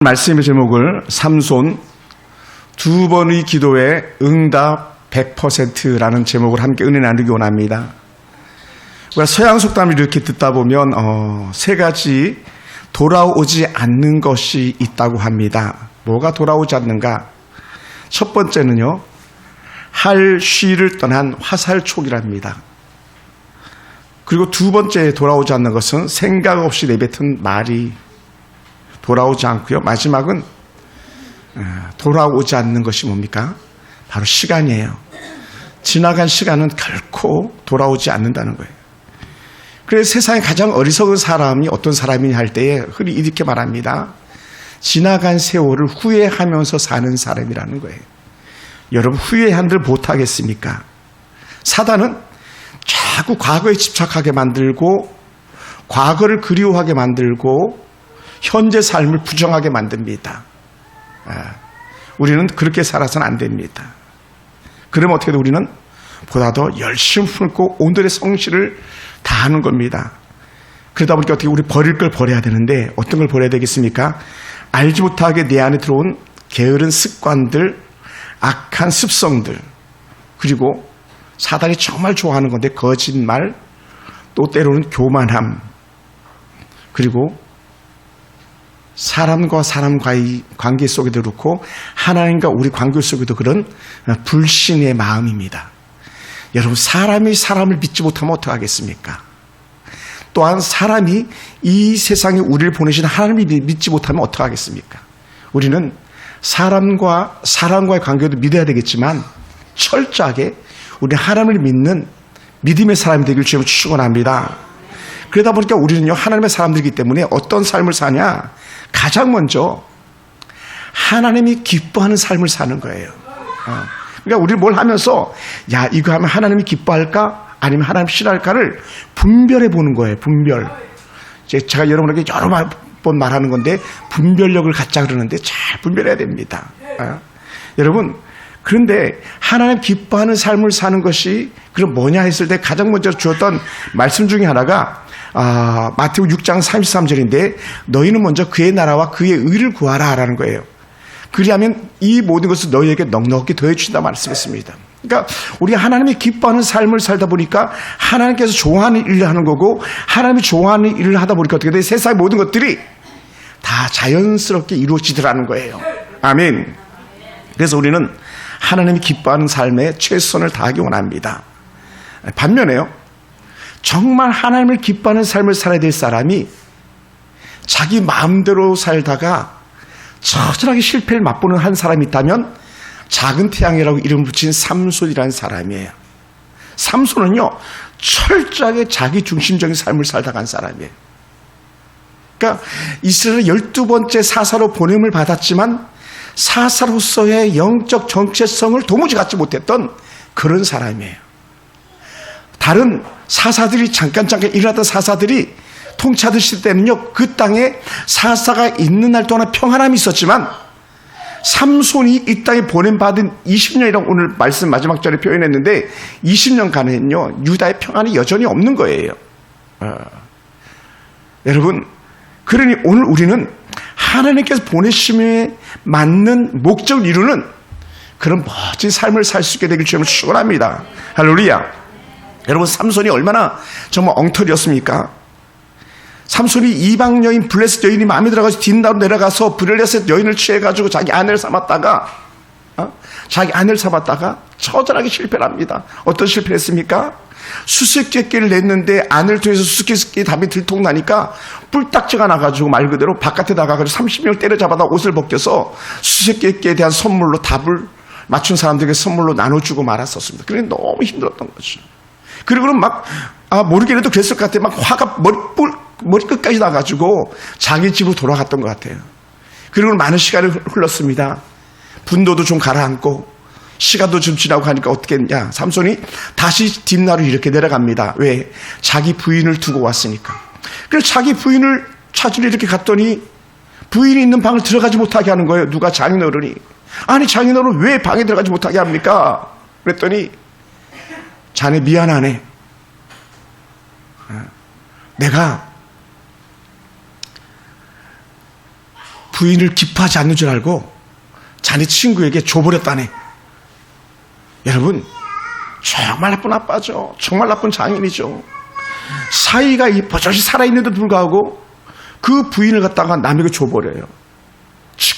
말씀의 제목을 삼손 두 번의 기도에 응답 100%라는 제목을 함께 은혜 나누기 원합니다. 우리가 서양 속담을 이렇게 듣다 보면 세 가지 돌아오지 않는 것이 있다고 합니다. 뭐가 돌아오지 않는가? 첫 번째는요, 할 쉬를 떠난 화살촉이랍니다. 그리고 두 번째 돌아오지 않는 것은 생각 없이 내뱉은 말이 돌아오지 않고요. 마지막은 돌아오지 않는 것이 뭡니까? 바로 시간이에요. 지나간 시간은 결코 돌아오지 않는다는 거예요. 그래서 세상에 가장 어리석은 사람이 어떤 사람이냐 할 때에 흔히 이렇게 말합니다. 지나간 세월을 후회하면서 사는 사람이라는 거예요. 여러분, 후회한들 못하겠습니까? 사단은 자꾸 과거에 집착하게 만들고 과거를 그리워하게 만들고 현재 삶을 부정하게 만듭니다. 우리는 그렇게 살아서는 안 됩니다. 그러면 어떻게 돼? 우리는 보다 더 열심히 품고 오늘의 성실을 다하는 겁니다. 그러다 보니까 어떻게 우리 버릴 걸 버려야 되는데 어떤 걸 버려야 되겠습니까? 알지 못하게 내 안에 들어온 게으른 습관들, 악한 습성들, 그리고 사단이 정말 좋아하는 건데 거짓말, 또 때로는 교만함, 그리고 사람과 사람과의 관계 속에도 그렇고 하나님과 우리 관계 속에도 그런 불신의 마음입니다. 여러분, 사람이 사람을 믿지 못하면 어떡하겠습니까? 또한 사람이 이 세상에 우리를 보내신 하나님을 믿지 못하면 어떡하겠습니까? 우리는 사람과의 관계도 믿어야 되겠지만 철저하게 우리 하나님을 믿는 믿음의 사람이 되길 주님은 축원합니다. 그러다 보니까 우리는요, 하나님의 사람들이기 때문에 어떤 삶을 사냐? 가장 먼저 하나님이 기뻐하는 삶을 사는 거예요. 그러니까 우리는 뭘 하면서 야, 이거 하면 하나님이 기뻐할까? 아니면 하나님 싫어할까를 분별해 보는 거예요. 분별. 제가 여러분에게 여러 번 말하는 건데 분별력을 갖자 그러는데 잘 분별해야 됩니다. 여러분, 그런데 하나님 기뻐하는 삶을 사는 것이 그럼 뭐냐 했을 때 가장 먼저 주었던 말씀 중에 하나가 마태복 6장 33절인데 너희는 먼저 그의 나라와 그의 의를 구하라 라는 거예요. 그리하면 이 모든 것을 너희에게 넉넉히 더해 주신다 말씀했습니다. 그러니까 우리 하나님이 기뻐하는 삶을 살다 보니까 하나님께서 좋아하는 일을 하는 거고 하나님이 좋아하는 일을 하다 보니까 어떻게 돼? 세상의 모든 것들이 다 자연스럽게 이루어지더라는 거예요. 아멘. 그래서 우리는 하나님이 기뻐하는 삶에 최선을 다하기 원합니다. 반면에요, 정말 하나님을 기뻐하는 삶을 살아야 될 사람이 자기 마음대로 살다가 처절하게 실패를 맛보는 한 사람이 있다면 작은 태양이라고 이름을 붙인 삼손이라는 사람이에요. 삼손은요, 철저하게 자기 중심적인 삶을 살다 간 사람이에요. 그러니까 이스라엘의 12번째 사사로 보냄을 받았지만 사사로서의 영적 정체성을 도무지 갖지 못했던 그런 사람이에요. 다른 사사들이 잠깐 일하던 사사들이 통치하던 때는요, 그 땅에 사사가 있는 날 동안 평안함이 있었지만 삼손이 이 땅에 보냄받은 20년이라고 오늘 말씀 마지막 절에 표현했는데 20년간은요 유다의 평안이 여전히 없는 거예요. 여러분, 그러니 오늘 우리는 하나님께서 보내심에 맞는 목적을 이루는 그런 멋진 삶을 살 수 있게 되길 주님을 축원합니다. 할렐루야. 여러분, 삼손이 얼마나 정말 엉터리였습니까? 삼손이 이방 여인 블레셋 여인이 마음에 들어가서 딘다로 내려가서 블레셋 여인을 취해가지고 자기 아내를 삼았다가 처절하게 실패를 합니다. 어떤 실패를 했습니까? 수수께끼를 냈는데 아내를 통해서 수수께끼 답이 들통나니까 뿔딱지가 나가지고 말 그대로 바깥에 나가가지고 30명을 때려잡아다 옷을 벗겨서 수수께끼에 대한 선물로 답을 맞춘 사람들에게 선물로 나눠주고 말았었습니다. 그게 너무 힘들었던 거죠. 그리고는 막 모르겠는데 그랬을 것 같아요. 막 화가 머리 끝까지 나가지고 자기 집으로 돌아갔던 것 같아요. 그리고 많은 시간이 흘렀습니다. 분노도 좀 가라앉고 시간도 좀 지나고 하니까 어떻게 했냐, 삼손이 다시 딥나루 이렇게 내려갑니다. 왜? 자기 부인을 두고 왔으니까. 그래서 자기 부인을 찾으러 이렇게 갔더니 부인이 있는 방을 들어가지 못하게 하는 거예요. 누가? 장인어른이. 아니, 장인어른 왜 방에 들어가지 못하게 합니까? 그랬더니 자네 미안하네. 내가 부인을 기뻐하지 않는 줄 알고 자네 친구에게 줘버렸다네. 여러분, 정말 나쁜 아빠죠. 정말 나쁜 장인이죠. 사이가 버젓이 살아있는데도 불구하고 그 부인을 갖다가 남에게 줘버려요.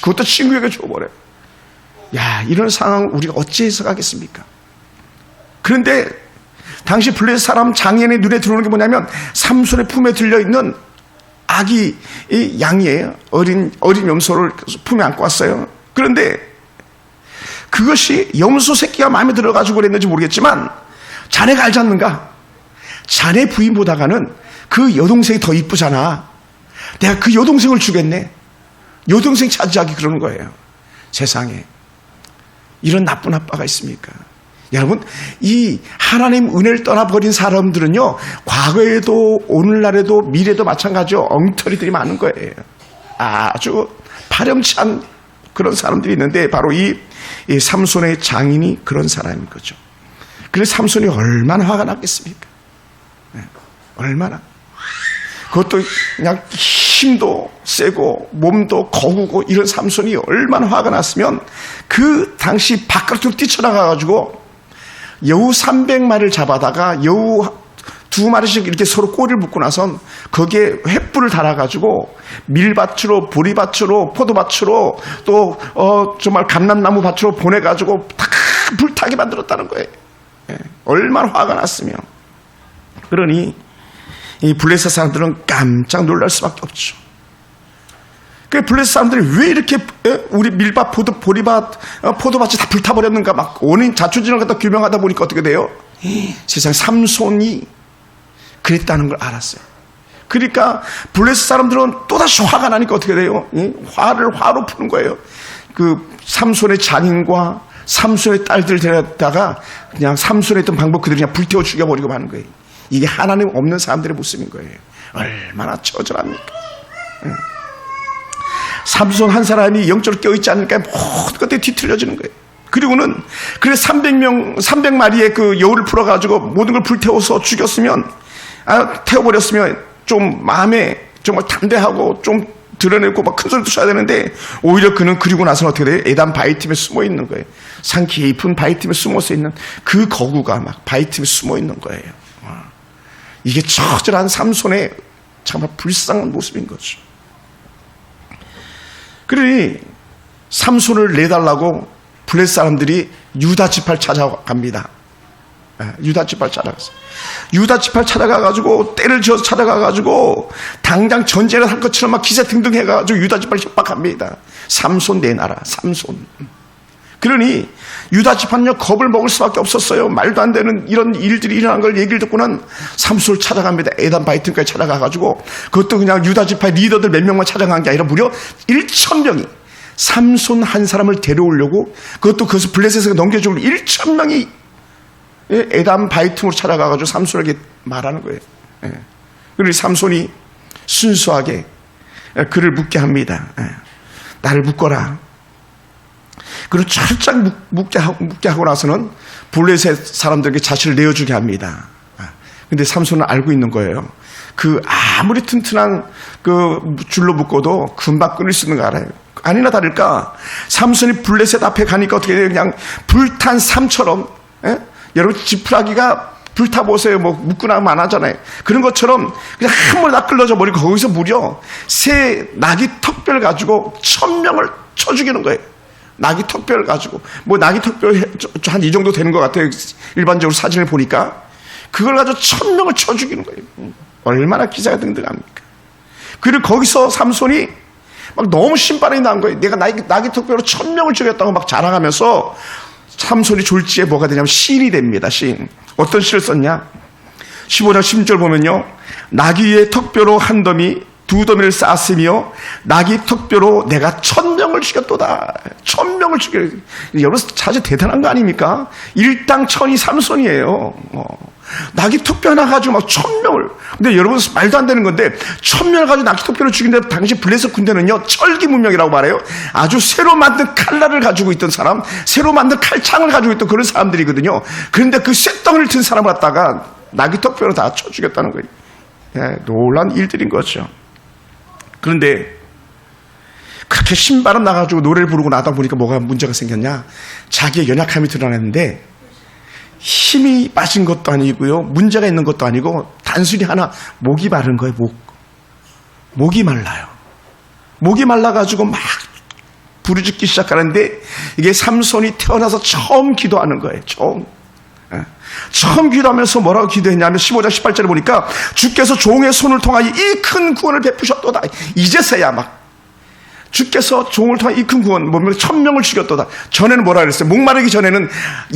그것도 친구에게 줘버려요. 야, 이런 상황을 우리가 어찌 해석하겠습니까? 그런데 당시 블레셋 사람 장인의 눈에 들어오는 게 뭐냐면 삼손의 품에 들려있는 아기 양이에요. 어린 염소를 품에 안고 왔어요. 그런데 그것이 염소 새끼가 마음에 들어가지고 그랬는지 모르겠지만 자네가 알지 않는가? 자네 부인보다가는 그 여동생이 더 이쁘잖아. 내가 그 여동생을 주겠네. 여동생 차지하기 그러는 거예요. 세상에 이런 나쁜 아빠가 있습니까? 여러분, 이 하나님 은혜를 떠나버린 사람들은요, 과거에도 오늘날에도 미래도 마찬가지로 엉터리들이 많은 거예요. 아주 파렴치한 그런 사람들이 있는데 바로 이 삼손의 장인이 그런 사람인 거죠. 그래서 삼손이 얼마나 화가 났겠습니까? 얼마나. 그것도 그냥 힘도 세고 몸도 거구고 이런 삼손이 얼마나 화가 났으면 그 당시 바깥으로 뛰쳐나가가지고 여우 300마리를 잡아다가 여우 2마리씩 이렇게 서로 꼬리를 묶고 나선 거기에 횃불을 달아가지고 밀밭으로 보리밭으로 포도밭으로 또 정말 감람나무 밭으로 보내가지고 다 불타게 만들었다는 거예요. 얼마나 화가 났으면. 그러니 이 블레셋 사람들은 깜짝 놀랄 수밖에 없죠. 그 블레셋 사람들이 왜 이렇게 우리 밀밭, 보리밭, 포도밭이 다 불타버렸는가 막 원인 자초지종을 갖다 규명하다 보니까 어떻게 돼요? 세상 삼손이 그랬다는 걸 알았어요. 그러니까 블레셋 사람들은 또다시 화가 나니까 어떻게 돼요? 화를 화로 푸는 거예요. 그 삼손의 장인과 삼손의 딸들 데려다가 그냥 삼손의 했던 방법 그대로 그냥 불태워 죽여버리고 마는 거예요. 이게 하나님 없는 사람들의 모습인 거예요. 얼마나 처절합니까? 삼손 한 사람이 영적으로 깨어있지 않으니까 모든 것들이 뒤틀려지는 거예요. 그리고는 그래 300마리의 그 여우를 풀어가지고 모든 걸 불태워서 죽였으면 태워버렸으면 좀 마음에 정말 담대하고 좀 드러내고 막 큰 소리도 쳐야 되는데 오히려 그는 그리고 나서는 어떻게 돼요? 에단 바위 틈에 숨어 있는 거예요. 산 깊은 바위 틈에 숨어서 있는 그 거구가 막 바위 틈에 숨어 있는 거예요. 이게 처절한 삼손의 정말 불쌍한 모습인 거죠. 그러니 삼손을 내달라고 블레셋 사람들이 유다 지파를 찾아갑니다. 유다 지파를 찾아갔어요. 유다 지파를 찾아가가지고 때를 지어서 찾아가가지고 당장 전쟁을 할 것처럼 막 기세 등등 해가지고 유다 지파를 협박합니다. 삼손 내놔라, 삼손. 그러니 유다 지파는요 겁을 먹을 수밖에 없었어요. 말도 안 되는 이런 일들이 일어난 걸 얘기를 듣고는 삼손을 찾아갑니다. 에단 바이튼까지 찾아가가지고 그것도 그냥 유다 지파의 리더들 몇 명만 찾아간 게 아니라 무려 1,000명이 삼손 한 사람을 데려오려고 그것도 그것을 블레셋에서 넘겨주고 1,000명이 에단 바이튼으로 찾아가가지고 삼손에게 말하는 거예요. 그리고 삼손이 순수하게 그를 묻게 합니다. 나를 묶어라. 그리고 철저히 묵게 하고 나서는 블레셋 사람들에게 자신을 내어주게 합니다. 근데 삼손은 알고 있는 거예요. 그 아무리 튼튼한 그 줄로 묶어도 금방 끊을 수 있는 거 알아요. 아니나 다를까 삼손이 블레셋 앞에 가니까 어떻게 돼요? 그냥 불탄 삼처럼 여러분 지푸라기가 불타보세요. 뭐 묶고 나면 안 하잖아요. 그런 것처럼 그냥 한 번에 다 끌어져 버리고 거기서 무려 새 나귀 턱뼈를 가지고 1,000명을 쳐 죽이는 거예요. 나귀 턱뼈를 가지고 뭐 나귀 턱뼈 한 이 정도 되는 것 같아요. 일반적으로 사진을 보니까 그걸 가지고 1,000명을 쳐 죽이는 거예요. 얼마나 기사가 등등합니까? 그리고 거기서 삼손이 막 너무 신발이 난 거예요. 내가 나귀 턱뼈로 1,000명을 죽였다고 막 자랑하면서 삼손이 졸지에 뭐가 되냐면 시인이 됩니다. 시인. 어떤 시를 썼냐? 15장 10절 보면요. 나귀의 턱뼈로 한 더미 두 더미를 쌓았으며 나귀 턱뼈로 내가 1,000명을 죽였도다. 1,000명을 죽여. 여러분 사실 대단한 거 아닙니까? 일당 1,000이 삼손이에요. 나귀 턱뼈 하나 가지고 막 1,000명을. 근데 여러분 말도 안 되는 건데 1,000명을 가지고 나귀 턱뼈를 죽인데 당시 블레셋 군대는요 철기 문명이라고 말해요. 아주 새로 만든 칼날을 가지고 있던 사람, 새로 만든 칼창을 가지고 있던 그런 사람들이거든요. 그런데 그 쇳덩이를 든 사람을 갖다가 나귀 턱뼈로 다 쳐 죽였다는 거예요. 놀란 일들인 거죠. 그런데 그렇게 신바람 나가지고 노래를 부르고 나다 보니까 뭐가 문제가 생겼냐? 자기의 연약함이 드러났는데 힘이 빠진 것도 아니고요, 문제가 있는 것도 아니고 단순히 하나, 목이 마른 거예요. 목이 말라요. 목이 말라가지고 막 부르짖기 시작하는데, 이게 삼손이 태어나서 처음 기도하는 거예요. 처음 기도하면서 뭐라고 기도했냐면 15장 18절에 보니까 주께서 종의 손을 통하여 이 큰 구원을 베푸셨도다. 이제서야 막 주께서 종을 통해 이 큰 구원, 1000명을 죽였도다. 전에는 뭐라 그랬어요? 목마르기 전에는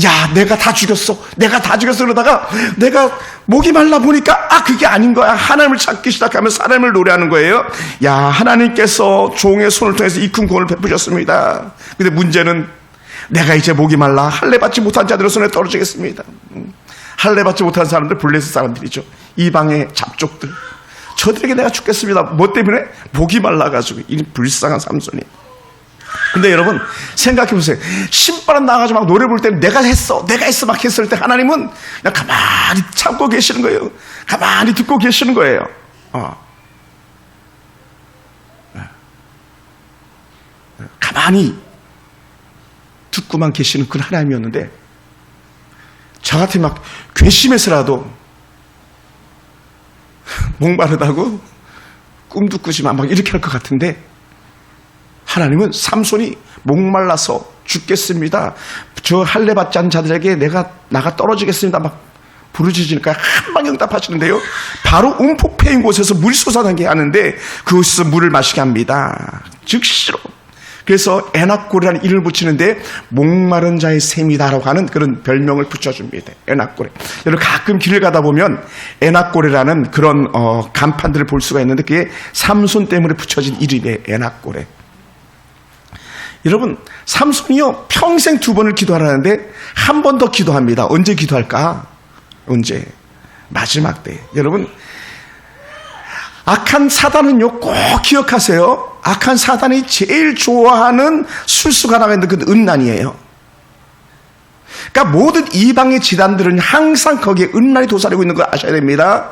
야, 내가 다 죽였어 그러다가 내가 목이 말라 보니까 그게 아닌 거야. 하나님을 찾기 시작하면서 하나님을 노래하는 거예요. 야, 하나님께서 종의 손을 통해서 이 큰 구원을 베푸셨습니다. 근데 문제는 내가 이제 목이 말라 할례 받지 못한 자들의 손에 떨어지겠습니다. 할례 받지 못한 사람들, 블레셋 사람들이죠. 이방의 잡족들. 저들에게 내가 죽겠습니다. 뭐 때문에? 목이 말라가지고. 이 불쌍한 삼손이. 근데 여러분 생각해 보세요. 신바람 나가지고 막 노래 부를 때 내가 했어 막 했을 때 하나님은 그냥 가만히 참고 계시는 거예요. 가만히 듣고 계시는 거예요. 가만히 듣고만 계시는 그 하나님이었는데, 저 같은 막 괘씸해서라도 목마르다고 꿈도 꾸지만 막 이렇게 할 것 같은데, 하나님은 삼손이 목말라서 죽겠습니다, 저 할례 받지 않은 자들에게 나가 떨어지겠습니다 막 부르짖으니까 한방 응답하시는데요, 바로 움푹 패인 곳에서 물이 솟아나게 하는데 그곳에서 물을 마시게 합니다. 즉시로. 그래서 에낙고레라는 이름을 붙이는데 목마른 자의 샘이다라고 하는 그런 별명을 붙여줍니다. 에낙고레. 여러분 가끔 길을 가다 보면 에낙고레라는 그런 간판들을 볼 수가 있는데, 그게 삼손 때문에 붙여진 이름이에요. 에낙고레. 여러분 삼손이요 평생 2번을 기도하라는데 한 번 더 기도합니다. 언제 기도할까? 언제? 마지막 때. 여러분 악한 사단은요 꼭 기억하세요. 악한 사단이 제일 좋아하는 술수가 하나가 있는데 그건 음란이에요. 그러니까 모든 이방의 지단들은 항상 거기에 음란이 도사리고 있는 걸 아셔야 됩니다.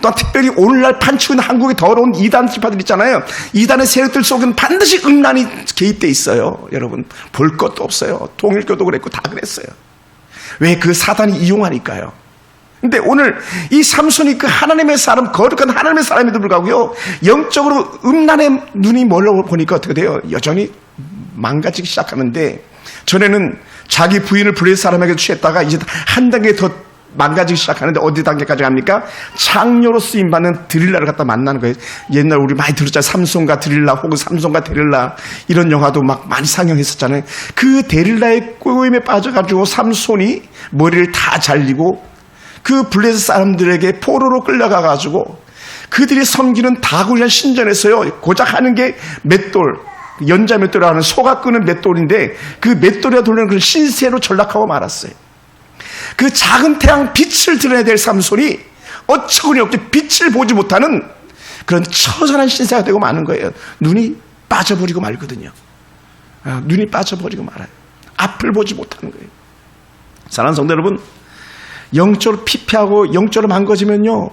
또한 특별히 오늘날 판치고 있는 한국의 더러운 이단 지파들 있잖아요. 이단의 세력들 속에는 반드시 음란이 개입되어 있어요. 여러분 볼 것도 없어요. 통일교도 그랬고 다 그랬어요. 왜? 그 사단이 이용하니까요. 근데 오늘 이 삼손이 그 하나님의 사람, 거룩한 하나님의 사람에도 불구하고요, 영적으로 음란의 눈이 멀어보니까 어떻게 돼요? 여전히 망가지기 시작하는데, 전에는 자기 부인을 블레셋 사람에게 취했다가 이제 한 단계 더 망가지기 시작하는데 어디 단계까지 갑니까? 창녀로 쓰임받는 드릴라를 갖다 만나는 거예요. 옛날 우리 많이 들었잖아요. 삼손과 드릴라 혹은 삼손과 데릴라, 이런 영화도 막 많이 상영했었잖아요. 그 데릴라의 꼬임에 빠져가지고 삼손이 머리를 다 잘리고 그 블레셋 사람들에게 포로로 끌려가가지고 그들이 섬기는 다곤이라는 신전에서요, 고작 하는 게 맷돌, 연자 맷돌이라고 하는 소가 끄는 맷돌인데, 그 맷돌에 돌리는 그 신세로 전락하고 말았어요. 그 작은 태양 빛을 드러내야 될 삼손이 어처구니 없게 빛을 보지 못하는 그런 처절한 신세가 되고 마는 거예요. 눈이 빠져버리고 말거든요. 눈이 빠져버리고 말아요. 앞을 보지 못하는 거예요. 사랑하는 성도 여러분, 영적으로 피폐하고 영적으로 망가지면요,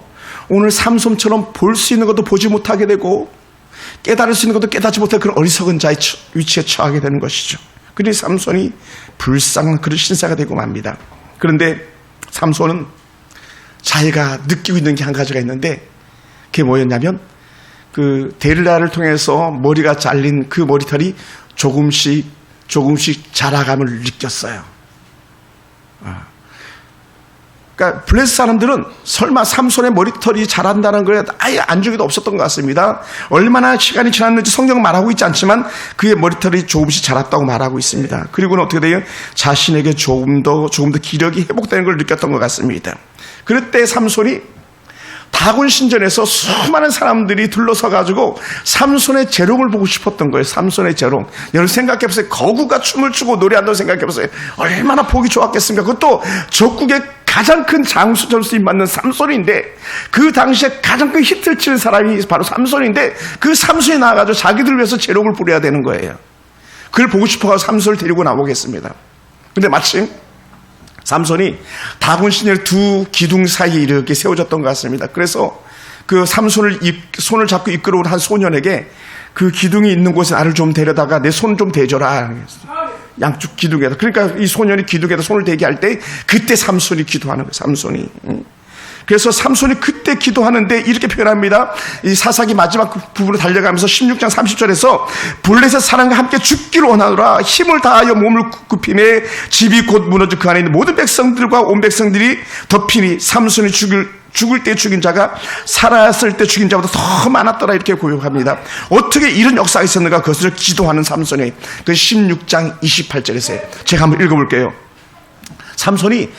오늘 삼손처럼 볼 수 있는 것도 보지 못하게 되고 깨달을 수 있는 것도 깨닫지 못할 그런 어리석은 자의 위치에 처하게 되는 것이죠. 그래서 삼손이 불쌍한 그런 신세가 되고 맙니다. 그런데 삼손은 자기가 느끼고 있는 게 한 가지가 있는데, 그게 뭐였냐면 그 데릴라를 통해서 머리가 잘린 그 머리털이 조금씩 자라감을 느꼈어요. 그러니까 블레셋 사람들은 설마 삼손의 머리털이 자란다는 걸 아예 안중에도 없었던 것 같습니다. 얼마나 시간이 지났는지 성경은 말하고 있지 않지만 그의 머리털이 조금씩 자랐다고 말하고 있습니다. 그리고는 어떻게 돼요? 자신에게 조금 더 기력이 회복되는 걸 느꼈던 것 같습니다. 그럴 때 삼손이 다곤 신전에서 수많은 사람들이 둘러서 가지고 삼손의 재롱을 보고 싶었던 거예요. 삼손의 재롱. 여러분 생각해보세요. 거구가 춤을 추고 노래한다고 생각해보세요. 얼마나 보기 좋았겠습니까? 그것도 적국의 가장 큰 장수절 수임 받는 삼손인데, 그 당시에 가장 큰 히트를 치는 사람이 바로 삼손인데, 그 삼손이 나와가지고 자기들 위해서 재롱을 부려야 되는 거예요. 그걸 보고 싶어서 삼손을 데리고 나오겠습니다. 근데 마침 삼손이 다곤 신전 두 기둥 사이에 이렇게 세워졌던 것 같습니다. 그래서 그 삼손을 손을 잡고 이끌어온 한 소년에게 그 기둥이 있는 곳에 나를 좀 데려다가 내 손 좀 대줘라. 양쪽 기둥에다. 그러니까 이 소년이 기둥에다 손을 대게 할 때 그때 삼손이 기도하는 거예요. 삼손이. 그래서 삼손이 그때 기도하는데 이렇게 표현합니다. 이 사사기 마지막 부분으로 달려가면서 16장 30절에서 블레셋 사람과 함께 죽기를 원하노라. 힘을 다하여 몸을 굽히매 집이 곧 무너져 그 안에 있는 모든 백성들과 온 백성들이 덮이니 삼손이 죽을 때 죽인 자가 살았을 때 죽인 자보다 더 많았더라. 이렇게 고용합니다. 어떻게 이런 역사가 있었는가? 그것을 기도하는 삼손이 그 16장 28절에서요. 제가 한번 읽어볼게요. 삼손이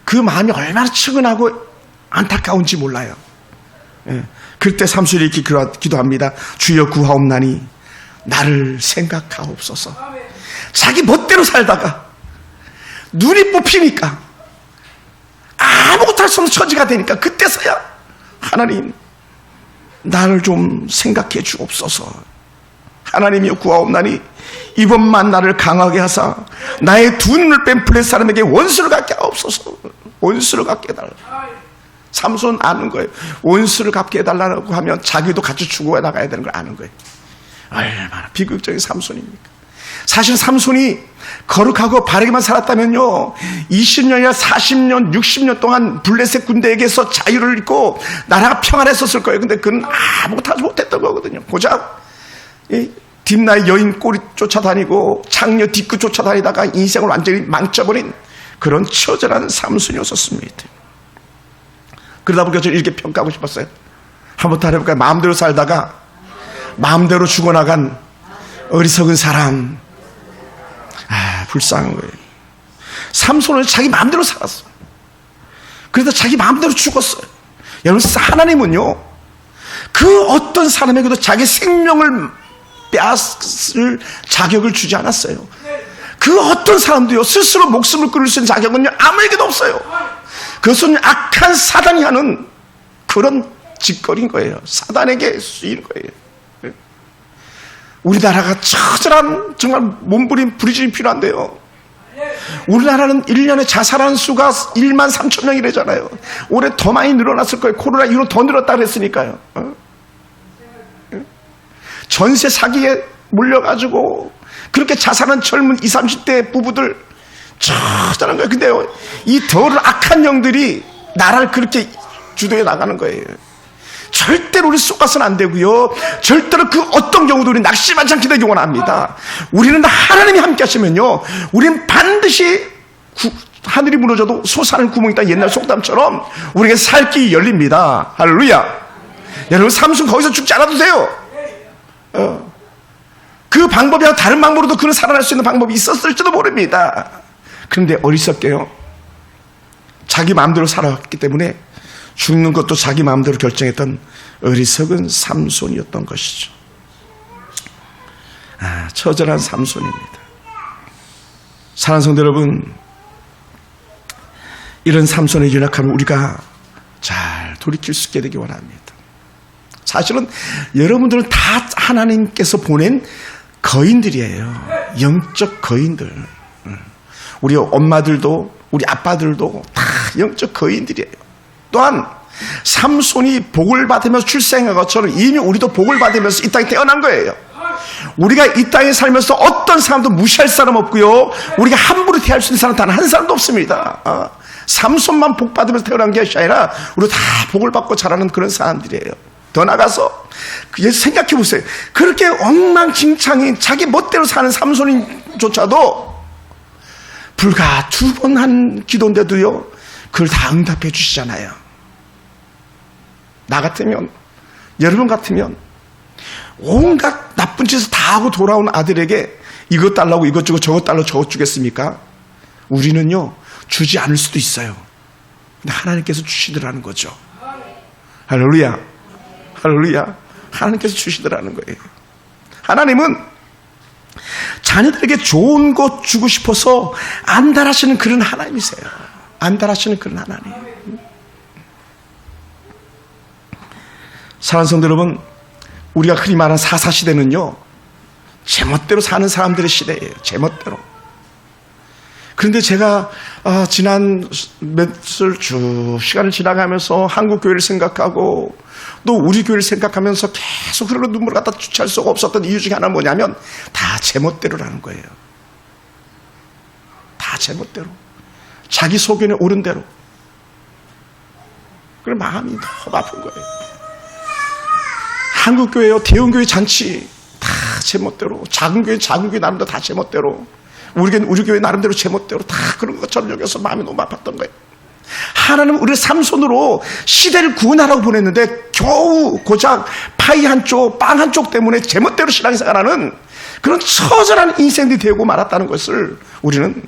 그 마음이 얼마나 측은하고 안타까운지 몰라요. 예. 그때 삼손이 이렇게 기도합니다. 주여 구하옵나니 나를 생각하옵소서. 자기 멋대로 살다가 눈이 뽑히니까 아무것도 할 수 없는 처지가 되니까 그때서야 하나님 나를 좀 생각해 주옵소서. 하나님이여 구하옵나니 이번만 나를 강하게 하사 나의 두 눈을 뺀 블레셋 사람에게 원수를 갖게 하옵소서. 원수를 갖게 해달라. 삼손 아는 거예요. 원수를 갚게 해달라고 하면 자기도 같이 죽어 나가야 되는 걸 아는 거예요. 얼마나 비극적인 삼손입니까? 사실 삼손이 거룩하고 바르게만 살았다면요 20년이나 40년 60년 동안 블레셋 군대에게서 자유를 잃고 나라가 평안했었을 거예요. 근데 그는 아무것도 하지 못했던 거거든요. 고작 딥나의 여인 꼬리 쫓아다니고 창녀 뒤끝 쫓아다니다가 인생을 완전히 망쳐버린 그런 처절한 삼손이었었습니다. 그러다 보니까 저는 이렇게 평가하고 싶었어요. 한번 더 해볼까요? 마음대로 살다가 마음대로 죽어나간 어리석은 사람. 불쌍한 거예요. 삼손은 자기 마음대로 살았어요. 그래서 자기 마음대로 죽었어요. 여러분, 하나님은요 그 어떤 사람에게도 자기 생명을 빼앗을 자격을 주지 않았어요. 그 어떤 사람도요 스스로 목숨을 끊을 수 있는 자격은요 아무에게도 없어요. 그것은 악한 사단이 하는 그런 짓거리인 거예요. 사단에게 쓰이는 거예요. 우리나라가 처절한 정말 몸부림 부리짐이 필요한데요. 우리나라는 1년에 자살하는 수가 1만 3천 명이래잖아요. 올해 더 많이 늘어났을 거예요. 코로나 이후로 더 늘었다 그랬으니까요. 전세 사기에 몰려가지고 그렇게 자살한 젊은 20, 30대 부부들 처절한 거예요. 근데요 이 더러운 악한 영들이 나라를 그렇게 주도해 나가는 거예요. 절대로 우리 쏘가서는 안 되고요. 절대로 그 어떤 경우도 우리 낙심하지 않게 되기 원합니다. 우리는 하나님이 함께 하시면요 우리는 반드시 하늘이 무너져도 솟아나는 구멍이 있다. 옛날 속담처럼 우리에게 살 길이 열립니다. 할렐루야. 여러분 삼손 거기서 죽지 않아도 돼요. 그 방법이랑 다른 방법으로도 그는 살아날 수 있는 방법이 있었을지도 모릅니다. 그런데 어리석게요 자기 마음대로 살아왔기 때문에 죽는 것도 자기 마음대로 결정했던 어리석은 삼손이었던 것이죠. 처절한 삼손입니다. 사랑하는 성도 여러분, 이런 삼손의 연약함을 우리가 잘 돌이킬 수 있게 되기 원합니다. 사실은 여러분들은 다 하나님께서 보낸 거인들이에요. 영적 거인들. 우리 엄마들도 우리 아빠들도 다 영적 거인들이에요. 또한 삼손이 복을 받으면서 출생한 것처럼 이미 우리도 복을 받으면서 이 땅에 태어난 거예요. 우리가 이 땅에 살면서 어떤 사람도 무시할 사람 없고요 우리가 함부로 대할 수 있는 사람 단 한 사람도 없습니다. 삼손만 복 받으면서 태어난 게 아니라 우리 다 복을 받고 자라는 그런 사람들이에요. 더 나가서 생각해 보세요. 그렇게 엉망진창인 자기 멋대로 사는 삼손조차도 불과 2번 한 기도인데도요 그걸 다 응답해 주시잖아요. 나 같으면, 여러분 같으면 온갖 나쁜 짓을 다 하고 돌아온 아들에게 이것 달라고 이것 주고 저것 달라고 저것 주겠습니까? 우리는요 주지 않을 수도 있어요. 근데 하나님께서 주시더라는 거죠. 할렐루야. 할렐루야. 하나님께서 주시더라는 거예요. 하나님은 자녀들에게 좋은 것 주고 싶어서 안달하시는 그런 하나님이세요. 안달하시는 그런 하나님. 사랑하는 성도 여러분, 우리가 흔히 말하는 사사시대는요 제멋대로 사는 사람들의 시대예요. 제멋대로. 그런데 제가 지난 몇을 쭉 시간을 지나가면서 한국 교회를 생각하고 또 우리 교회를 생각하면서 계속 흐르는 눈물을 갖다 주체할 수가 없었던 이유 중에 하나는 뭐냐면 다 제멋대로라는 거예요. 다 제멋대로. 자기 소견에 옳은 대로. 그래 마음이 너무 아픈 거예요. 한국 교회요, 대형 교회 잔치 다 제멋대로. 작은 교회 나름대로 다 제멋대로. 우리 교회 나름대로 제멋대로 다 그런 것처럼 여겨서 마음이 너무 아팠던 거예요. 하나님은 우리를 삼손으로 시대를 구원하라고 보냈는데 겨우 고작 파이 한쪽, 빵 한쪽 때문에 제멋대로 신앙생활하는 그런 처절한 인생들이 되고 말았다는 것을 우리는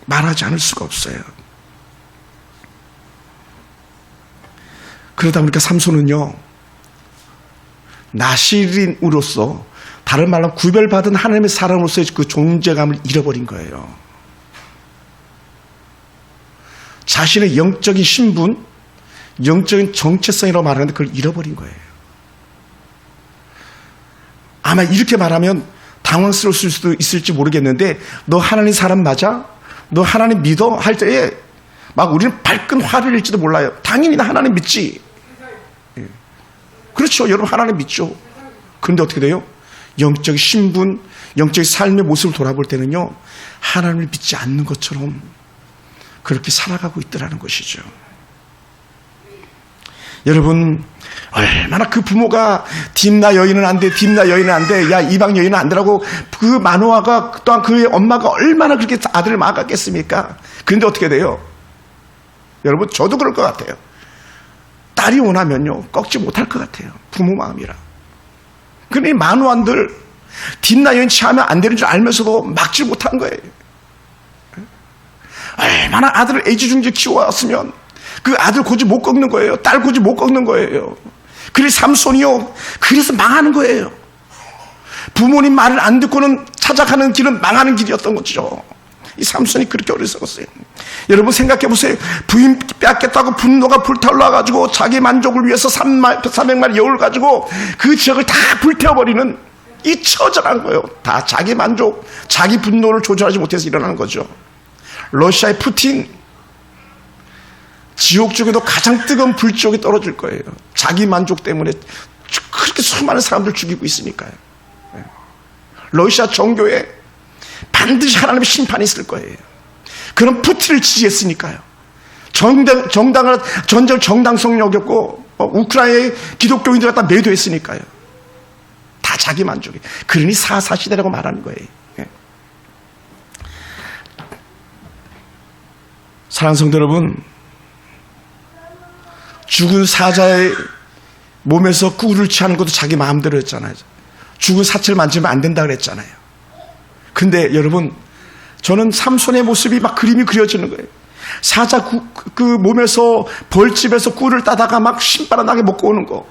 말하지 않을 수가 없어요. 그러다 보니까 삼손은요, 나실인으로서 다른 말로 구별받은 하나님의 사람으로서의 그 존재감을 잃어버린 거예요. 자신의 영적인 신분, 영적인 정체성이라고 말하는데 그걸 잃어버린 거예요. 아마 이렇게 말하면 당황스러울 수도 있을지 모르겠는데 너 하나님 사람 맞아? 너 하나님 믿어? 할 때에 막 우리는 밝은 화를 낼지도 몰라요. 당연히 나 하나님 믿지. 그렇죠. 여러분 하나님 믿죠. 그런데 어떻게 돼요? 영적 신분, 영적 삶의 모습을 돌아볼 때는요, 하나님을 믿지 않는 것처럼 그렇게 살아가고 있더라는 것이죠. 여러분, 얼마나 그 부모가 딥나 여인은 안 돼, 딥나 여인은 안 돼, 야 이방 여인은 안 되라고 그 마노아가 또한 그의 엄마가 얼마나 그렇게 아들을 막았겠습니까? 그런데 어떻게 돼요? 여러분 저도 그럴 것 같아요. 딸이 원하면요 꺾지 못할 것 같아요. 부모 마음이라. 근데 이 마누아들 딥나 여인 취하면 안 되는 줄 알면서도 막지 못한 거예요. 얼마나 아들을 애지중지 키워왔으면 그 아들 고집 못 꺾는 거예요. 딸 고집 못 꺾는 거예요. 그래서 삼손이요, 그래서 망하는 거예요. 부모님 말을 안 듣고는 찾아가는 길은 망하는 길이었던 거죠. 이 삼손이 그렇게 어리석었어요. 여러분 생각해 보세요. 부인 뺏겠다고 분노가 불타올라가지고 자기 만족을 위해서 300마리 여우를 가지고 그 지역을 다 불태워버리는 이 처절한 거예요. 다 자기 만족, 자기 분노를 조절하지 못해서 일어나는 거죠. 러시아의 푸틴, 지옥 쪽에도 가장 뜨거운 불지옥에 떨어질 거예요. 자기 만족 때문에 그렇게 수많은 사람들 죽이고 있으니까요. 러시아 정교에 반드시 하나님의 심판이 있을 거예요. 그런 푸틴을 지지했으니까요. 전쟁을 정당성 여겼고 우크라이나의 기독교인들 갖다 매도했으니까요. 다 자기 만족이. 그러니 사사시대라고 말하는 거예요. 사랑하는 성도 여러분, 죽은 사자의 몸에서 꿀을 취하는 것도 자기 마음대로 했잖아요. 죽은 사체를 만지면 안 된다 그랬잖아요. 근데 여러분, 저는 삼손의 모습이 막 그림이 그려지는 거예요. 사자 그 몸에서 벌집에서 꿀을 따다가 막 신바람나게 먹고 오는 거.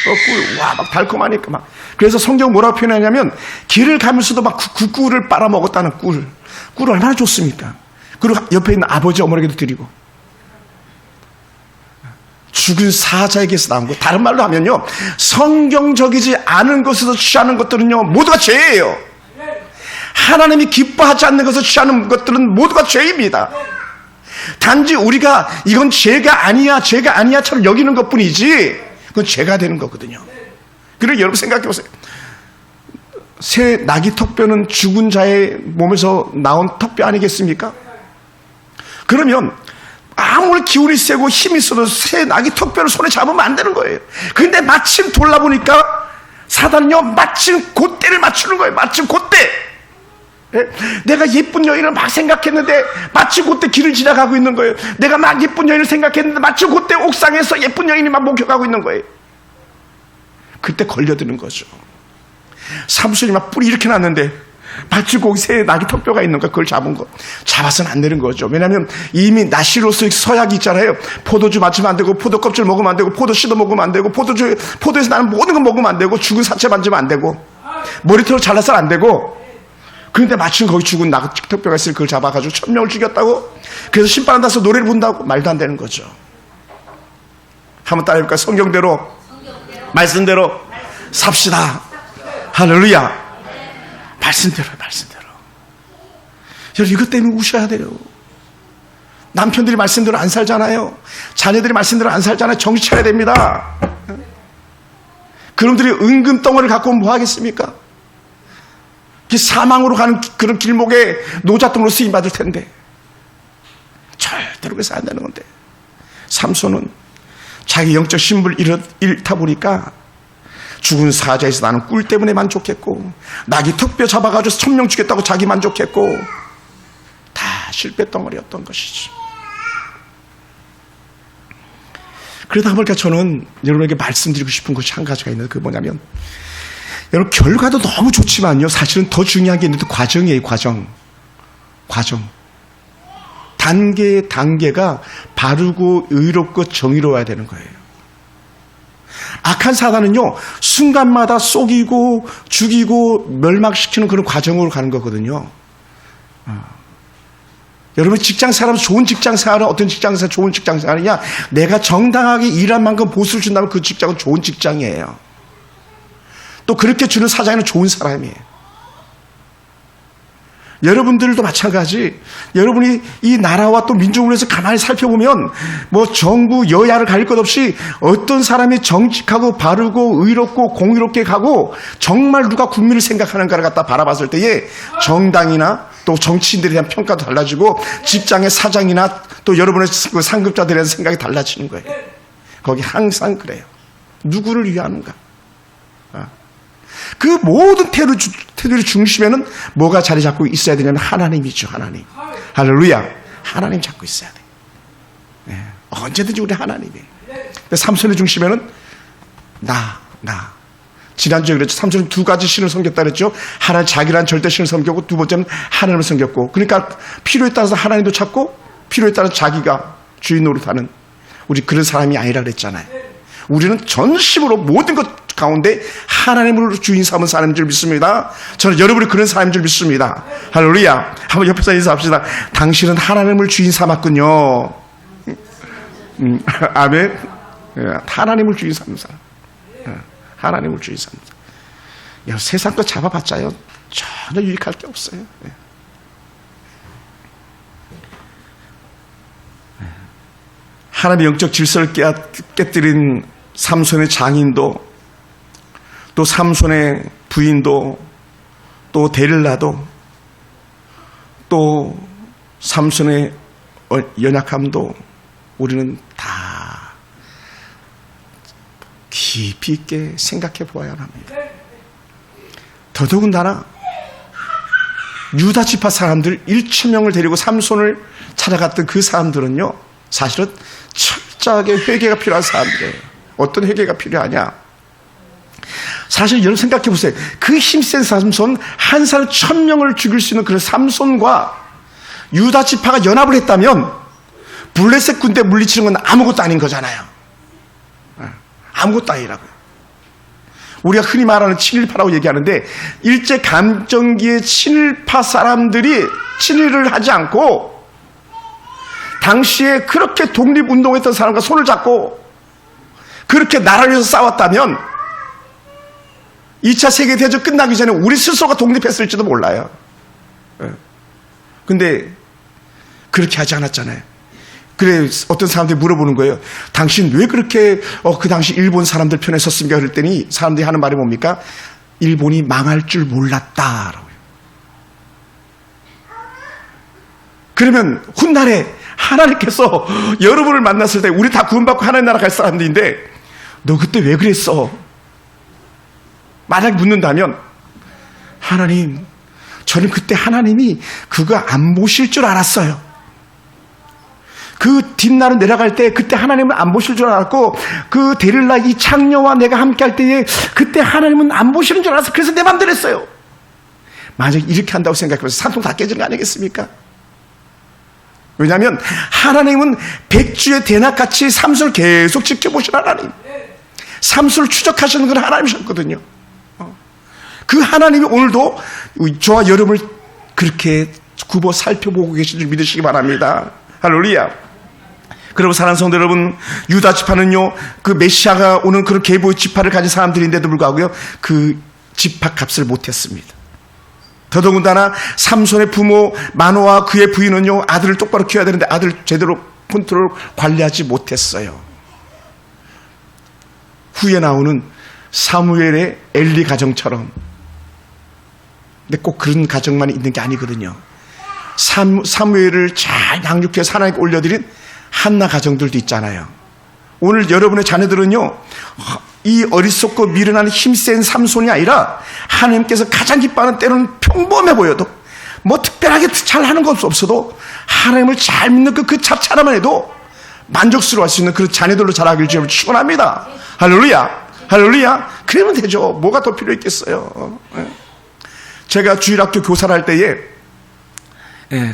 꿀, 와, 막 달콤하니까 막. 그래서 성경 뭐라고 표현하냐면, 길을 가면서도 막 그 꿀을 빨아먹었다는 꿀. 꿀 얼마나 좋습니까? 그리고 옆에 있는 아버지 어머니에게도 드리고. 죽은 사자에게서 나온 거. 다른 말로 하면요, 성경적이지 않은 것에서 취하는 것들은요 모두가 죄예요. 하나님이 기뻐하지 않는 것을 취하는 것들은 모두가 죄입니다. 단지 우리가 이건 죄가 아니야처럼 여기는 것뿐이지 그건 죄가 되는 거거든요. 그리고 여러분 생각해 보세요. 새 나귀 턱뼈는 죽은 자의 몸에서 나온 턱뼈 아니겠습니까? 그러면 아무리 기운이 세고 힘이 있어도 새 나귀 턱뼈를 손에 잡으면 안 되는 거예요. 그런데 마침 돌아보니까 사단은요 마침 그때를 맞추는 거예요. 마침 그때. 내가 예쁜 여인을 막 생각했는데 마침 그때 길을 지나가고 있는 거예요. 내가 막 예쁜 여인을 생각했는데 마침 그때 옥상에서 예쁜 여인이 막 목격하고 있는 거예요. 그때 걸려드는 거죠. 삼손이 막 뿔이 이렇게 났는데 마치 거기 새 나귀 턱뼈가 있는 거, 그걸 잡은 거. 잡아서는 안 되는 거죠. 왜냐하면 이미 나시로서 서약이 있잖아요. 포도주 맞으면 안 되고, 포도 껍질 먹으면 안 되고, 포도 씹어 먹으면 안 되고, 포도에서 나는 모든 거 먹으면 안 되고, 죽은 사체 만지면 안 되고, 머리털로 잘라서는 안 되고. 그런데 마침 거기 죽은 나귀 턱뼈가 있으니 그걸 잡아가지고 1000명을 죽였다고. 그래서 심판 받아서 노래를 부른다고. 말도 안 되는 거죠. 한번 따라해볼까요? 성경대로, 말씀대로 삽시다. 할렐루야. 말씀대로. 여러분, 이것 때문에 우셔야 돼요. 남편들이 말씀대로 안 살잖아요. 자녀들이 말씀대로 안 살잖아요. 정신 차려야 됩니다. 그놈들이 은금 덩어리를 갖고 오면 뭐 하겠습니까? 사망으로 가는 그런 길목에 노잣돈으로 쓰임받을 텐데. 절대로 그래서 안 되는 건데. 삼손은 자기 영적 신분을 잃다 보니까 죽은 사자에서 나는 꿀 때문에 만족했고, 낙이 턱뼈 잡아가지고 1000명 죽였다고 자기 만족했고, 다 실패 덩어리였던 것이지. 그러다 보니까 저는 여러분에게 말씀드리고 싶은 것이 한 가지가 있는데, 그게 뭐냐면, 여러분, 결과도 너무 좋지만요, 사실은 더 중요한 게 있는데, 과정이에요. 과정. 단계가 바르고 의롭고 정의로워야 되는 거예요. 악한 사단은요, 순간마다 속이고 죽이고 멸망시키는 그런 과정으로 가는 거거든요. 여러분, 직장 생활하면 좋은 직장 생활은 어떤 직장 생활, 좋은 직장 생활이냐? 내가 정당하게 일한 만큼 보수를 준다면 그 직장은 좋은 직장이에요. 또 그렇게 주는 사장은 좋은 사람이에요. 여러분들도 마찬가지. 여러분이 이 나라와 또 민족을 위해서 가만히 살펴보면 뭐 정부 여야를 가릴 것 없이 어떤 사람이 정직하고 바르고 의롭고 공의롭게 가고 정말 누가 국민을 생각하는가를 갖다 바라봤을 때에 정당이나 또 정치인들에 대한 평가도 달라지고 직장의 사장이나 또 여러분의 그 상급자들에 대한 생각이 달라지는 거예요. 거기 항상 그래요. 누구를 위하는가? 그 모든 테두리 중심에는 뭐가 자리 잡고 있어야 되냐면 하나님이죠. 하나님. 할렐루야. 하나님 잡고 있어야 돼. 네. 언제든지 우리 하나님이에요. 삼손의 중심에는 나. 지난주에 그랬죠. 삼손은 두 가지 신을 섬겼다 그랬죠. 하나 자기란 절대 신을 섬겼고, 두 번째는 하나님을 섬겼고. 그러니까 필요에 따라서 하나님도 찾고 필요에 따라서 자기가 주인 노릇하는 우리 그런 사람이 아니라 그랬잖아요. 우리는 전심으로 모든 것 가운데 하나님을 주인 삼은 사람인 줄 믿습니다. 저는 여러분이 그런 사람인 줄 믿습니다. 할렐루야. 한번 옆에서 인사합시다. 당신은 하나님을 주인 삼았군요. 아멘. 하나님을 주인 삼는 사람. 하나님을 주인 삼는 사람. 세상 거 잡아봤자요, 전혀 유익할 게 없어요. 하나님의 영적 질서를 깨뜨린 삼손의 장인도, 또 삼손의 부인도, 또 데릴라도, 또 삼손의 연약함도 우리는 다 깊이 있게 생각해 보아야 합니다. 더더군다나 유다 지파 사람들 1,000명을 데리고 삼손을 찾아갔던 그 사람들은요, 사실은 철저하게 회개가 필요한 사람들이에요. 어떤 회개가 필요하냐? 사실 여러분 생각해 보세요. 그 힘센 삼손, 한 사람 1,000명을 죽일 수 있는 그런 삼손과 유다 지파가 연합을 했다면 블레셋 군대 물리치는 건 아무것도 아닌 거잖아요. 아무것도 아니라고요. 우리가 흔히 말하는 친일파라고 얘기하는데, 일제 감정기의 친일파 사람들이 친일을 하지 않고 당시에 그렇게 독립운동했던 사람과 손을 잡고 그렇게 나라를 위해서 싸웠다면 2차 세계대전 끝나기 전에 우리 스스로가 독립했을지도 몰라요. 근데 그렇게 하지 않았잖아요. 그래, 어떤 사람들이 물어보는 거예요. 당신 왜 그렇게 그 당시 일본 사람들 편에 섰습니까? 그랬더니 사람들이 하는 말이 뭡니까? 일본이 망할 줄 몰랐다라고요. 그러면 훗날에 하나님께서 여러분을 만났을 때 우리 다 구원받고 하나님 나라 갈 사람들인데 너 그때 왜 그랬어? 만약에 묻는다면, 하나님, 저는 그때 하나님이 그거 안 보실 줄 알았어요. 그 뒷날로 내려갈 때 그때 하나님은 안 보실 줄 알았고, 그 데릴라 이 창녀와 내가 함께 할 때에 그때 하나님은 안 보시는 줄 알았어. 그래서 내 맘대로 했어요. 만약에 이렇게 한다고 생각해서 산통 다 깨지는 거 아니겠습니까? 왜냐하면 하나님은 백주의 대낮같이 삼손을 계속 지켜보신 하나님, 삼손을 추적하시는 건 하나님이셨거든요. 그 하나님이 오늘도 저와 여러분을 그렇게 굽어 살펴보고 계신 줄 믿으시기 바랍니다. 할렐루야. 그리고 사랑하는 성도 여러분, 유다 지파는요, 그 메시아가 오는 그런 계보의 지파를 가진 사람들인데도 불구하고요, 그 지파 값을 못했습니다. 더더군다나 삼손의 부모 마노아와 그의 부인은요, 아들을 똑바로 키워야 되는데 아들 제대로 컨트롤 관리하지 못했어요. 후에 나오는 사무엘의 엘리 가정처럼. 근데 꼭 그런 가정만 있는 게 아니거든요. 사무엘을 잘 양육해서 하나님께 올려드린 한나 가정들도 있잖아요. 오늘 여러분의 자녀들은요, 이 어리석고 미련한 힘센 삼손이 아니라 하나님께서 가장 기뻐하는, 때로는 평범해 보여도 뭐 특별하게 잘하는 것 없어도 하나님을 잘 믿는 그 자체만 해도 만족스러워할 수 있는 그런 자녀들로 자라길 주님을 축원합니다. 할렐루야, 할렐루야. 그러면 되죠. 뭐가 더 필요 있겠어요. 제가 주일학교 교사를 할 때에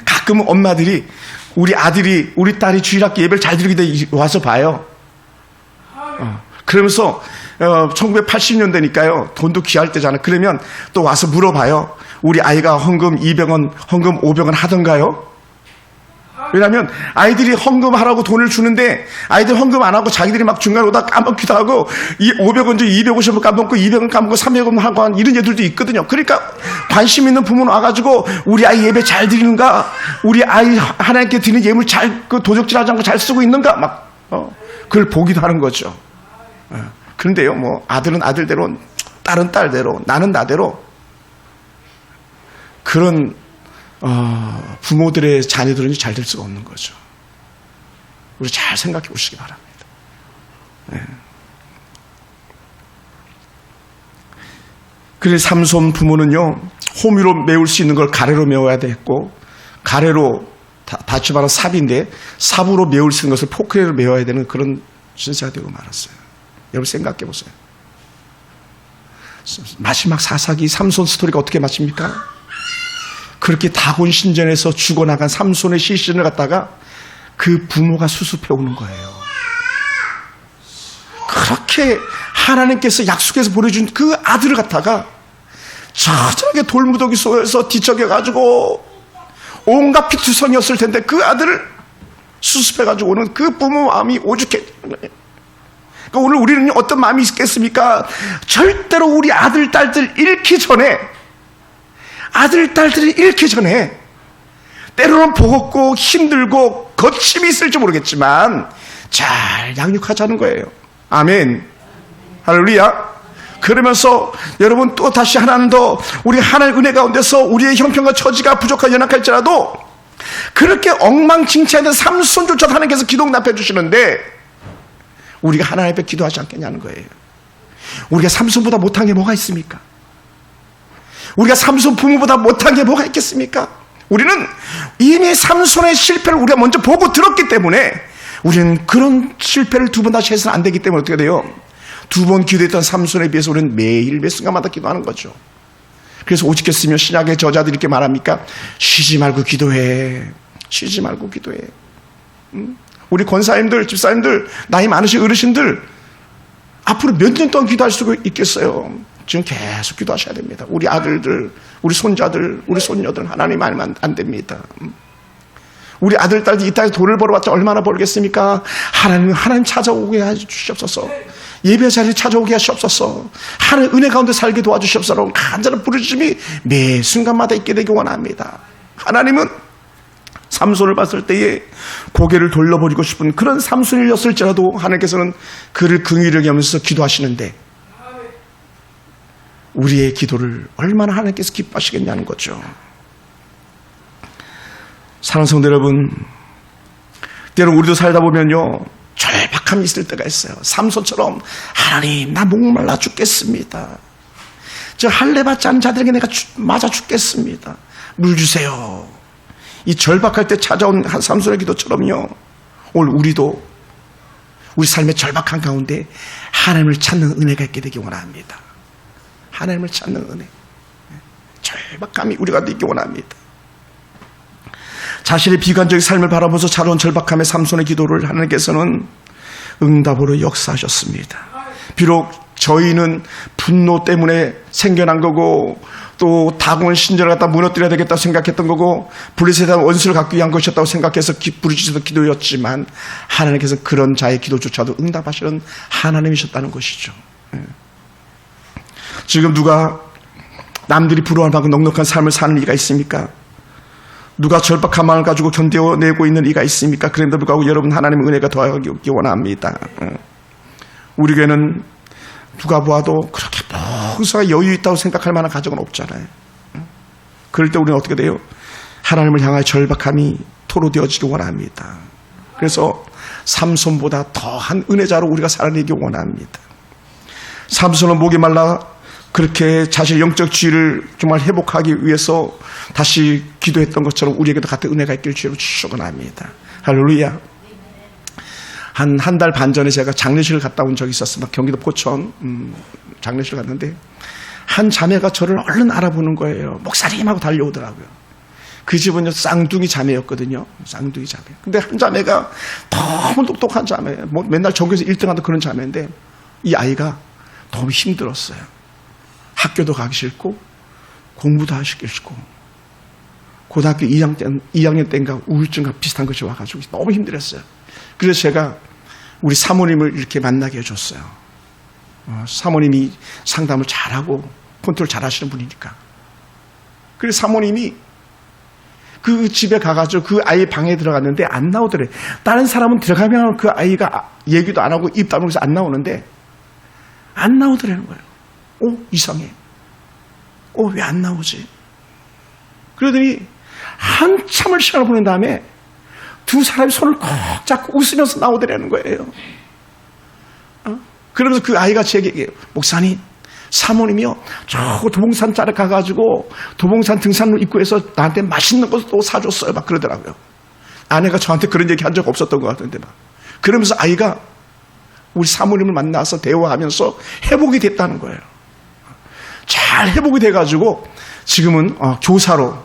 가끔 엄마들이 우리 아들이, 우리 딸이 주일학교 예배를 잘 드리게 돼 와서 봐요. 그러면서 1980년대니까요. 돈도 귀할 때잖아요. 그러면 또 와서 물어봐요. 우리 아이가 헌금 200원, 헌금 500원 하던가요? 왜냐하면 아이들이 헌금하라고 돈을 주는데 아이들 헌금 안 하고 자기들이 막 중간에 오다 까먹기도 하고, 이 500원 중 250원 까먹고 200원 까먹고 300원 하고 이런 애들도 있거든요. 그러니까 관심 있는 부모는 와가지고 우리 아이 예배 잘 드리는가, 우리 아이 하나님께 드리는 예물 잘 도적질하지 않고 잘 쓰고 있는가, 막 그걸 보기도 하는 거죠. 그런데요, 뭐 아들은 아들대로, 딸은 딸대로, 나는 나대로, 그런 부모들의 자녀들은 잘 될 수가 없는 거죠. 우리 잘 생각해 보시기 바랍니다. 그래서 삼손 부모는요, 호미로 메울 수 있는 걸 가래로 메워야 됐고, 가래로 다시 말하면 삽인데 삽으로 메울 수 있는 것을 포크레로 메워야 되는 그런 신세가 되고 말았어요. 여러분 생각해 보세요. 마지막 사사기 삼손 스토리가 어떻게 마칩니까? 그렇게 다곤 신전에서 죽어나간 삼손의 시신을 갖다가 그 부모가 수습해 오는 거예요. 그렇게 하나님께서 약속해서 보내준 그 아들을 갖다가 처절하게 돌무더기 속에서 뒤척여가지고 온갖 피투성이었을 텐데 그 아들을 수습해가지고 오는 그 부모 마음이 오죽해. 그러니까 오늘 우리는 어떤 마음이 있겠습니까? 절대로 우리 아들, 딸들 잃기 전에, 아들, 딸들이 잃기 전에, 때로는 버겁고 힘들고 거침이 있을지 모르겠지만 잘 양육하자는 거예요. 아멘. 할렐루야. 그러면서 여러분 또 다시 하나는 더, 우리 하나님의 은혜 가운데서 우리의 형편과 처지가 부족하고 연약할지라도 그렇게 엉망진창된 삼손조차 하나님께서 기도 응답해 주시는데 우리가 하나님 앞에 기도하지 않겠냐는 거예요. 우리가 삼손보다 못한 게 뭐가 있습니까? 우리가 삼손 부모보다 못한 게 뭐가 있겠습니까? 우리는 이미 삼손의 실패를 우리가 먼저 보고 들었기 때문에 우리는 그런 실패를 두 번 다시 해서는 안 되기 때문에 어떻게 돼요? 두 번 기도했던 삼손에 비해서 우리는 매일 매 순간마다 기도하는 거죠. 그래서 오직했으며 신약의 저자들이 이렇게 말합니까? 쉬지 말고 기도해. 쉬지 말고 기도해. 우리 권사님들, 집사님들, 나이 많으신 어르신들 앞으로 몇 년 동안 기도할 수 있겠어요? 지금 계속 기도하셔야 됩니다. 우리 아들들, 우리 손자들, 우리 손녀들 하나님 알면 안 됩니다. 우리 아들, 딸이 이 땅에서 돈을 벌어봤자 얼마나 벌겠습니까? 하나님 찾아오게 해주시옵소서. 예배 자리에 찾아오게 하시옵소서. 하나님 은혜 가운데 살게 도와주시옵소서. 간절한 부르짖음이 매 순간마다 있게 되기 원합니다. 하나님은 삼손을 봤을 때에 고개를 돌려버리고 싶은 그런 삼손이었을지라도 하나님께서는 그를 긍휼히 여기면서 기도하시는데 우리의 기도를 얼마나 하나님께서 기뻐하시겠냐는 거죠. 사랑하는 성도 여러분, 때로 우리도 살다 보면요, 절박함이 있을 때가 있어요. 삼손처럼 하나님 나 목말라 죽겠습니다. 저 할례 받지 않은 자들에게 내가 맞아 죽겠습니다. 물 주세요. 이 절박할 때 찾아온 한 삼손의 기도처럼요, 오늘 우리도 우리 삶의 절박한 가운데 하나님을 찾는 은혜가 있게 되기 원합니다. 하나님을 찾는 은혜, 절박함이 우리가 되기 원합니다. 자신의 비관적인 삶을 바라보면서 자라온 절박함의 삼손의 기도를 하나님께서는 응답으로 역사하셨습니다. 비록 저희는 분노 때문에 생겨난 거고 또 다곤 신전을 갖다 무너뜨려야 되겠다고 생각했던 거고 블레셋에 대한 원수를 갖기 위한 것이었다고 생각해서 부르짖었던 기도였지만 하나님께서 그런 자의 기도조차도 응답하시는 하나님이셨다는 것이죠. 지금 누가 남들이 부러워할 만큼 넉넉한 삶을 사는 이가 있습니까? 누가 절박한 마음을 가지고 견뎌내고 있는 이가 있습니까? 그런데도 불구하고 여러분 하나님의 은혜가 더하기 원합니다. 우리 교회는 누가 보아도 그렇게 풍성하게 여유 있다고 생각할 만한 가정은 없잖아요. 그럴 때 우리는 어떻게 돼요? 하나님을 향하여 절박함이 토로되어지기 원합니다. 그래서 삼손보다 더한 은혜자로 우리가 살아내기 원합니다. 삼손은 목이 말라 그렇게 자신의 영적 지위를 정말 회복하기 위해서 다시 기도했던 것처럼 우리에게도 같은 은혜가 있길 주로 축원합니다. 할렐루야. 한 달 반 전에 제가 장례식을 갔다 온 적이 있었습니다. 경기도 포천 장례식을 갔는데 한 자매가 저를 얼른 알아보는 거예요. 목사님 하고 달려오더라고요. 그 집은 쌍둥이 자매였거든요. 쌍둥이 자매. 근데 한 자매가 너무 똑똑한 자매. 뭐 맨날 전교에서 1등하던 그런 자매인데 이 아이가 너무 힘들었어요. 학교도 가기 싫고 공부도 하기 싫고 고등학교 2학년 때인가 우울증과 비슷한 것이 와가지고 너무 힘들었어요. 그래서 제가 우리 사모님을 이렇게 만나게 해줬어요. 사모님이 상담을 잘하고 컨트롤 잘하시는 분이니까. 그래서 사모님이 그 집에 가가지고 그 아이 방에 들어갔는데 안 나오더래. 다른 사람은 들어가면 그 아이가 얘기도 안 하고 입 다물면서 안 나오는데 안 나오더라는 거예요. 이상해. 왜 안 나오지? 그러더니 한참을 시간을 보낸 다음에 두 사람이 손을 꼭 잡고 웃으면서 나오더라는 거예요. 그러면서 그 아이가 제게 얘기해요. 목사님, 사모님이요, 저 도봉산 자락 가가지고 도봉산 등산로 입구에서 나한테 맛있는 것도 사줬어요. 막 그러더라고요. 아내가 저한테 그런 얘기 한 적 없었던 것 같은데 막. 그러면서 아이가 우리 사모님을 만나서 대화하면서 회복이 됐다는 거예요. 잘 회복이 돼가지고 지금은 교사로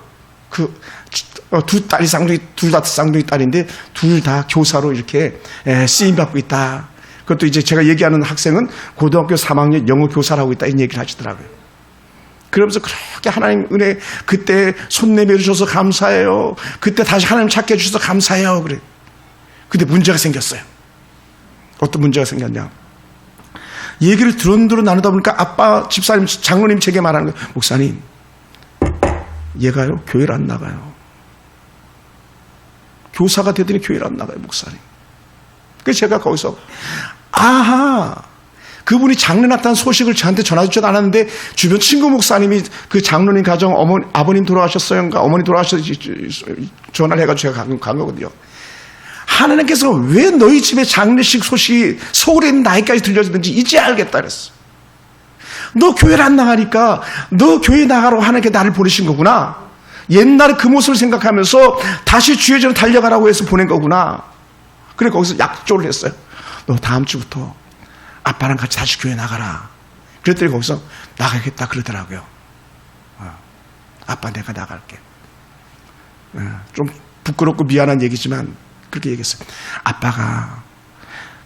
두 딸이 쌍둥이, 둘 다 쌍둥이 딸인데 둘 다 교사로 이렇게 쓰임받고 있다. 그것도 이제 제가 얘기하는 학생은 고등학교 3학년 영어 교사라고 있다. 이런 얘기를 하시더라고요. 그러면서 그렇게 하나님 은혜 그때 손 내밀어 주셔서 감사해요. 그때 다시 하나님 찾게 해주셔서 감사해요. 그래. 근데 문제가 생겼어요. 어떤 문제가 생겼냐. 얘기를 드론드론 나누다 보니까 아빠 집사님 장로님 제게 말하는 거예요. 목사님, 얘가요 교회를 안 나가요. 교사가 되더니 교회를 안 나가요, 목사님. 그래서 제가 거기서 그분이 장례 났다는 소식을 저한테 전해주지도 않았는데 주변 친구 목사님이 그 장로님 가정 아버님 돌아가셨어요, 어머니 돌아가셨어요 전화를 해가지고 제가 간 거거든요. 하나님께서 왜 너희 집에 장례식 소식이 서울에 있는 나에까지 들려지는지 이제 알겠다 그랬어. 너 교회를 안 나가니까 너 교회 나가라고 하나님께 나를 보내신 거구나. 옛날에 그 모습을 생각하면서 다시 주의 전에 달려가라고 해서 보낸 거구나. 그래 거기서 약조를 했어요. 너 다음 주부터 아빠랑 같이 다시 교회 나가라. 그랬더니 거기서 나가겠다 그러더라고요. 아빠 내가 나갈게. 좀 부끄럽고 미안한 얘기지만 그렇게 얘기했어요. 아빠가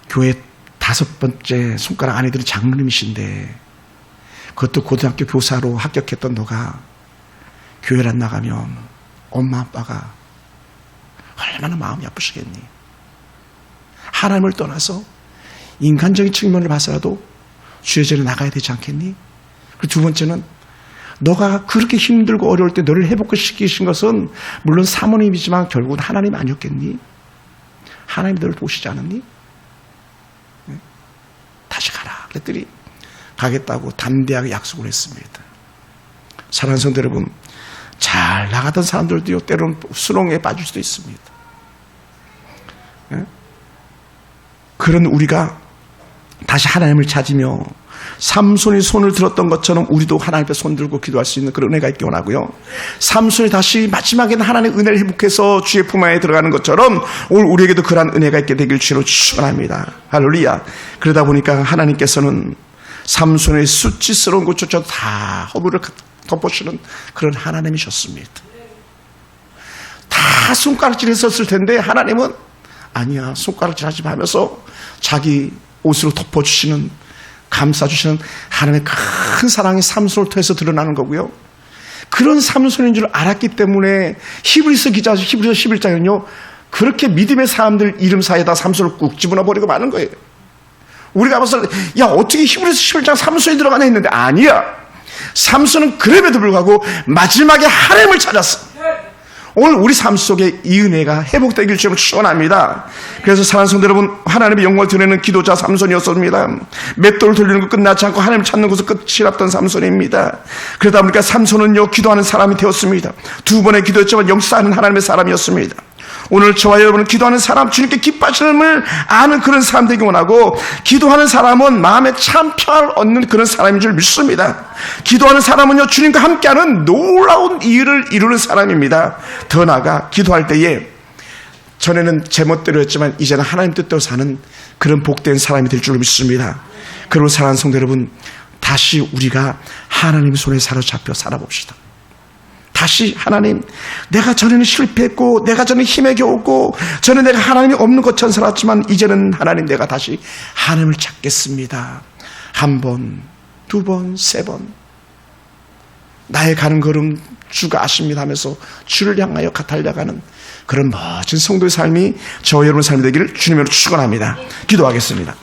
교회 5번째 손가락 아내들이 장로님이신데 그것도 고등학교 교사로 합격했던 너가 교회를 안 나가면 엄마 아빠가 얼마나 마음이 아프시겠니? 하나님을 떠나서 인간적인 측면을 봐서라도 주의 전에 나가야 되지 않겠니? 그리고 두 번째는 너가 그렇게 힘들고 어려울 때 너를 회복시키신 것은 물론 사모님이지만 결국은 하나님 아니었겠니? 하나님이 너를 도우시지 않았니? 다시 가라. 그랬더니 가겠다고 담대하게 약속을 했습니다. 사랑하는 성도 여러분, 잘 나가던 사람들도요 때로는 수렁에 빠질 수도 있습니다. 그런 우리가 다시 하나님을 찾으며 삼손이 손을 들었던 것처럼 우리도 하나님 앞에 손 들고 기도할 수 있는 그런 은혜가 있기 원하고요. 삼손이 다시 마지막에는 하나님의 은혜를 회복해서 주의 품 안에 들어가는 것처럼 오늘 우리에게도 그러한 은혜가 있게 되길 주로 축원합니다. 할렐루야. 그러다 보니까 하나님께서는 삼손의 수치스러운 것조차도 다 허물을 덮어주는 그런 하나님이셨습니다. 다 손가락질 했었을 텐데 하나님은 아니야, 손가락질 하지 마면서 자기 옷으로 덮어주시는, 감싸주시는 하나님의 큰 사랑이 삼손을 통해서 드러나는 거고요. 그런 삼손인 줄 알았기 때문에 히브리서 기자 히브리서 11장은요 그렇게 믿음의 사람들 이름 사이에다 삼손을 꾹 집어넣어버리고 마는 거예요. 우리가 봤을 때 야 어떻게 히브리서 11장 삼손이 들어가나 했는데 아니야. 삼손은 그럼에도 불구하고 마지막에 하나님을 찾았어. 오늘 우리 삶 속에 이 은혜가 회복되길 주님을 축원합니다. 그래서 사랑하는 성도 여러분, 하나님의 영광을 드리는 기도자 삼손이었습니다. 맷돌을 돌리는 것 끝나지 않고 하나님을 찾는 것을 끝이랐던 삼손입니다. 그러다 보니까 삼손은요, 기도하는 사람이 되었습니다. 2번의 기도였지만 역사하는 하나님의 사람이었습니다. 오늘 저와 여러분은 기도하는 사람, 주님께 기뻐하심을 아는 그런 사람 되기 원하고, 기도하는 사람은 마음에 참 평안을 얻는 그런 사람인 줄 믿습니다. 기도하는 사람은요, 주님과 함께하는 놀라운 일을 이루는 사람입니다. 더 나아가 기도할 때에 전에는 제멋대로였지만 이제는 하나님 뜻대로 사는 그런 복된 사람이 될 줄 믿습니다. 그리고 사랑하는 성도 여러분, 다시 우리가 하나님 손에 사로잡혀 살아봅시다. 다시 하나님, 내가 전에는 실패했고, 내가 전에는 힘에 겨웠고, 전에 내가 하나님이 없는 것처럼 살았지만 이제는 하나님, 내가 다시 하나님을 찾겠습니다. 1번, 2번, 3번. 나의 가는 걸음 주가 아십니다 하면서 주를 향하여 달려가는 그런 멋진 성도의 삶이 저와 여러분 삶이 되기를 주님으로 축원합니다. 기도하겠습니다.